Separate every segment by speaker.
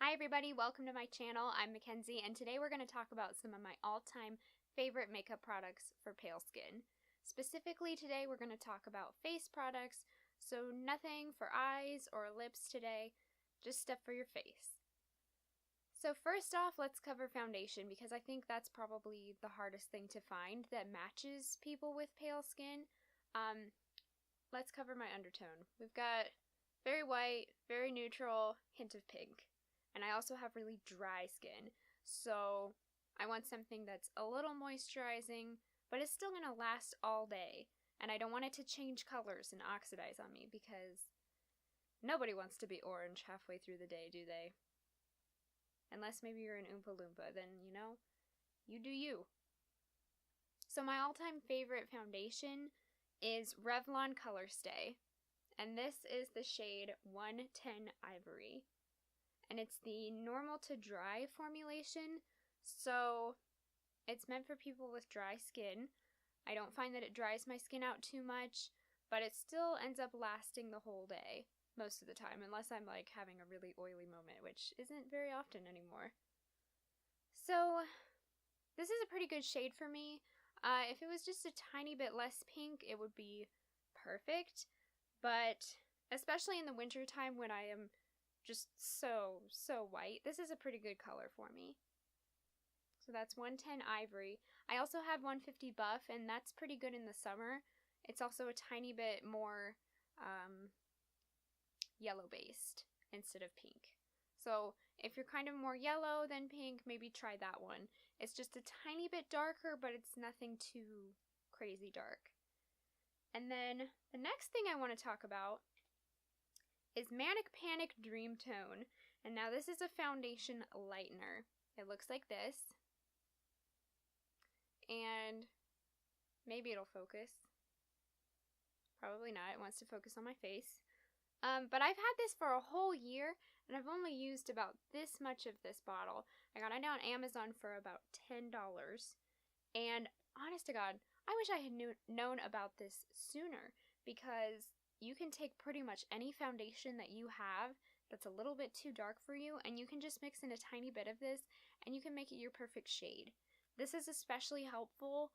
Speaker 1: Hi everybody, welcome to my channel. I'm Mackenzie, and today we're going to talk about some of my all-time favorite makeup products for pale skin. Specifically today we're going to talk about face products, so nothing for eyes or lips today, just stuff for your face. So first off, let's cover foundation because I think that's probably the hardest thing to find that matches people with pale skin. Let's cover my undertone. We've got very white, very neutral, hint of pink. And I also have really dry skin, so I want something that's a little moisturizing, but it's still going to last all day. And I don't want it to change colors and oxidize on me because nobody wants to be orange halfway through the day, do they? Unless maybe you're an Oompa Loompa, then, you do you. So my all-time favorite foundation is Revlon Colorstay, and this is the shade 110 Ivory. And it's the normal to dry formulation, so it's meant for people with dry skin. I don't find that it dries my skin out too much, but it still ends up lasting the whole day, most of the time, unless I'm like having a really oily moment, which isn't very often anymore. So this is a pretty good shade for me. If it was just a tiny bit less pink, it would be perfect, but especially in the winter time when I am just so white, this is a pretty good color for me. So that's 110 Ivory. I also have 150 Buff, and that's pretty good in the summer. It's also a tiny bit more yellow based instead of pink. So if you're kind of more yellow than pink, maybe try that one. It's just a tiny bit darker, but it's nothing too crazy dark. And then the next thing I want to talk about is Manic Panic Dreamtone. And now this is a foundation lightener. It looks like this. And maybe it'll focus. Probably not. It wants to focus on my face. But I've had this for a whole year, and I've only used about this much of this bottle. I got it on Amazon for about $10. And honest to God, I wish I had known about this sooner, because you can take pretty much any foundation that you have that's a little bit too dark for you, and you can just mix in a tiny bit of this, and you can make it your perfect shade. This is especially helpful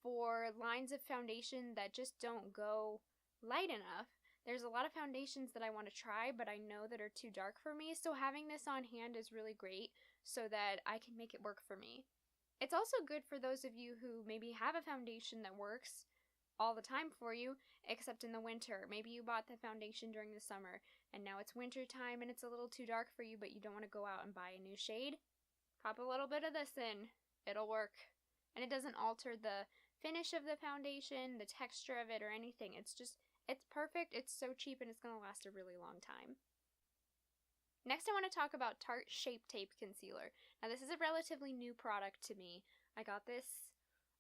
Speaker 1: for lines of foundation that just don't go light enough. There's a lot of foundations that I want to try, but I know that are too dark for me, so having this on hand is really great so that I can make it work for me. It's also good for those of you who maybe have a foundation that works all the time for you, except in the winter. Maybe you bought the foundation during the summer, and now it's winter time and it's a little too dark for you, but you don't want to go out and buy a new shade. Pop a little bit of this in. It'll work. And it doesn't alter the finish of the foundation, the texture of it, or anything. It's perfect, it's so cheap, and it's going to last a really long time. Next, I want to talk about Tarte Shape Tape Concealer. Now, this is a relatively new product to me. I got this,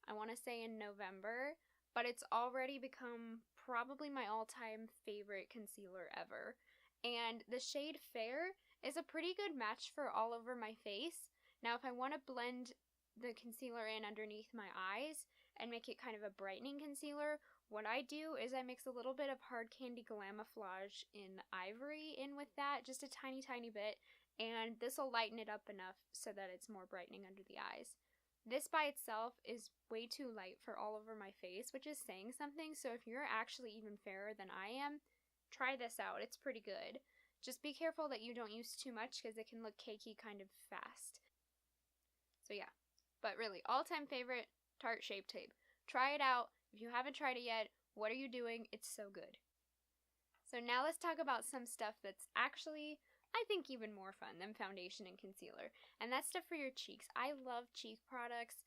Speaker 1: I want to say, in November, but it's already become probably my all-time favorite concealer ever. And the shade Fair is a pretty good match for all over my face. Now, if I want to blend the concealer in underneath my eyes and make it kind of a brightening concealer, what I do is I mix a little bit of Hard Candy Glamoflauge in Ivory in with that, just a tiny bit, and this will lighten it up enough so that it's more brightening under the eyes. This by itself is way too light for all over my face, which is saying something, so if you're actually even fairer than I am, try this out. It's pretty good. Just be careful that you don't use too much because it can look cakey kind of fast. So yeah, but really, all-time favorite, Tarte Shape Tape. Try it out. If you haven't tried it yet, what are you doing? It's so good. So now let's talk about some stuff that's actually, I think, even more fun than foundation and concealer. And that's stuff for your cheeks. I love cheek products.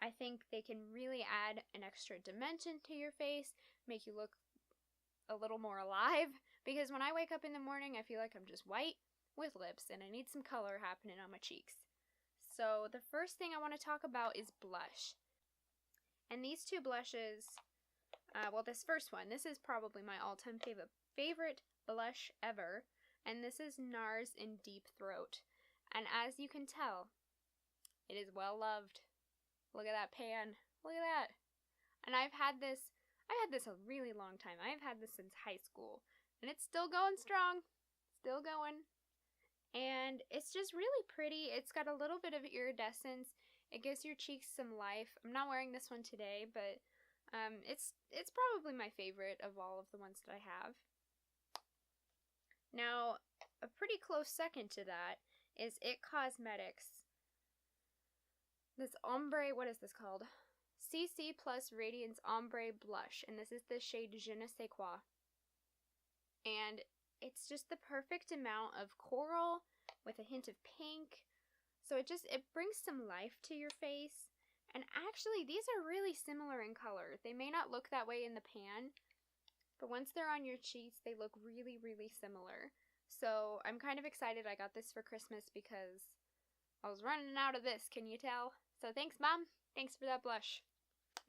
Speaker 1: I think they can really add an extra dimension to your face, make you look a little more alive. Because when I wake up in the morning, I feel like I'm just white with lips, and I need some color happening on my cheeks. So the first thing I want to talk about is blush. And these two blushes, well, this first one, this is probably my all-time favorite blush ever. And this is Nars in Deep Throat. And as you can tell, it is well loved. Look at that pan. Look at that. And I've had this a really long time. I've had this since high school. And it's still going strong. Still going. And it's it's just really pretty. It's got a little bit of iridescence. It gives your cheeks some life. I'm not wearing this one today, but it's probably my favorite of all of the ones that I have. Now, a pretty close second to that is It Cosmetics. This ombre, what is this called? CC Plus Radiance Ombre Blush, and this is the shade Je ne sais quoi. And it's just the perfect amount of coral with a hint of pink. So it brings some life to your face. And actually, these are really similar in color. They may not look that way in the pan, but once they're on your cheeks, they look really, really similar. So I'm kind of excited I got this for Christmas because I was running out of this, can you tell? So thanks, Mom. Thanks for that blush.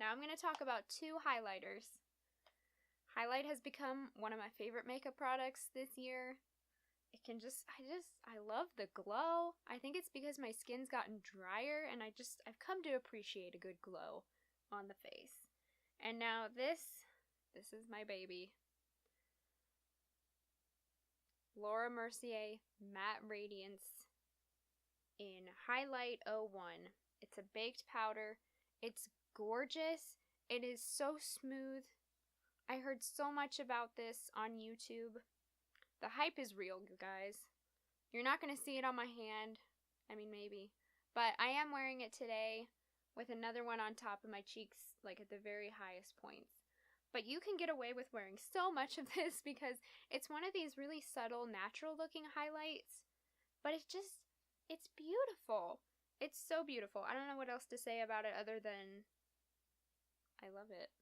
Speaker 1: Now I'm going to talk about two highlighters. Highlight has become one of my favorite makeup products this year. I love the glow. I think it's because my skin's gotten drier and I've come to appreciate a good glow on the face. And now this is my baby. Laura Mercier Matte Radiance in Highlight 01. It's a baked powder. It's gorgeous. It is so smooth. I heard so much about this on YouTube. The hype is real, you guys. You're not going to see it on my hand. I mean, maybe. But I am wearing it today with another one on top of my cheeks, like at the very highest points. But you can get away with wearing so much of this because it's one of these really subtle, natural-looking highlights. But it's beautiful. It's so beautiful. I don't know what else to say about it other than I love it.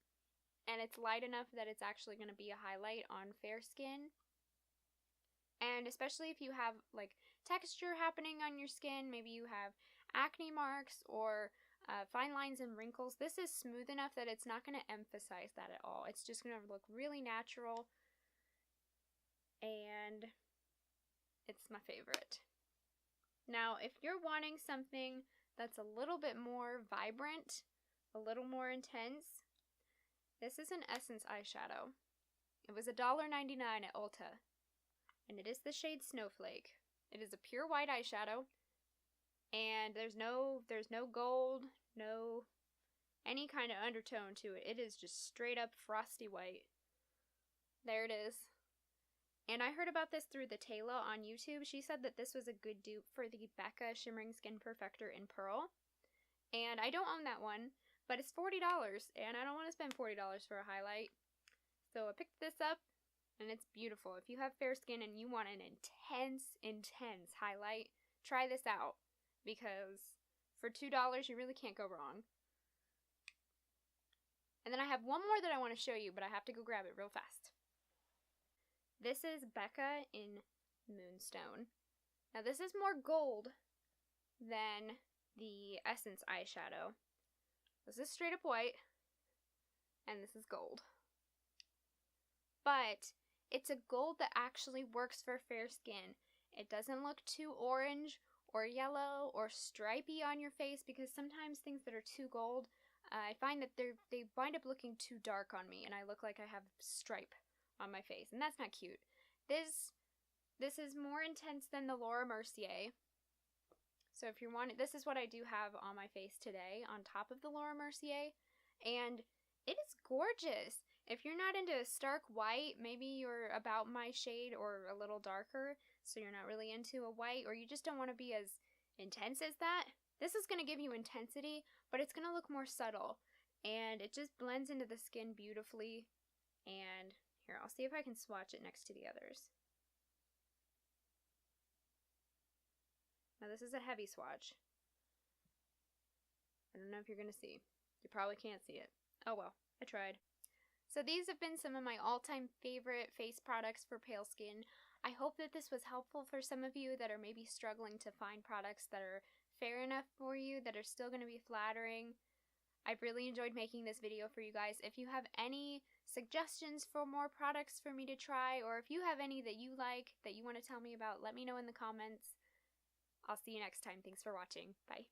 Speaker 1: And it's light enough that it's actually going to be a highlight on fair skin. And especially if you have like texture happening on your skin, maybe you have acne marks or fine lines and wrinkles, this is smooth enough that it's not going to emphasize that at all. It's just going to look really natural, and it's my favorite. Now, if you're wanting something that's a little bit more vibrant, a little more intense, this is an Essence eyeshadow. It was $1.99 at Ulta, and it is the shade Snowflake. It is a pure white eyeshadow, and there's no gold, no any kind of undertone to it. It is just straight up frosty white. There it is. And I heard about this through the Tayla on YouTube. She said that this was a good dupe for the Becca Shimmering Skin Perfector in Pearl. And I don't own that one, but it's $40, and I don't want to spend $40 for a highlight. So I picked this up, and it's beautiful. If you have fair skin and you want an intense highlight, try this out. Because for $2, you really can't go wrong. And then I have one more that I want to show you, but I have to go grab it real fast. This is Becca in Moonstone. Now this is more gold than the Essence eyeshadow. This is straight up white, and this is gold. But it's a gold that actually works for fair skin. It doesn't look too orange or yellow or stripy on your face, because sometimes things that are too gold, I find that they wind up looking too dark on me, and I look like I have stripe on my face, and that's not cute. This is more intense than the Laura Mercier. So if you want it, this is what I do have on my face today on top of the Laura Mercier, and it is gorgeous. If you're not into stark white, maybe you're about my shade or a little darker, so you're not really into a white, or you just don't want to be as intense as that, this is going to give you intensity, but it's going to look more subtle, and it just blends into the skin beautifully. And here, I'll see if I can swatch it next to the others. Now this is a heavy swatch. I don't know if you're going to see. You probably can't see it. Oh well, I tried. So these have been some of my all-time favorite face products for pale skin. I hope that this was helpful for some of you that are maybe struggling to find products that are fair enough for you, that are still going to be flattering. I've really enjoyed making this video for you guys. If you have any suggestions for more products for me to try, or if you have any that you like that you want to tell me about, let me know in the comments. I'll see you next time. Thanks for watching. Bye.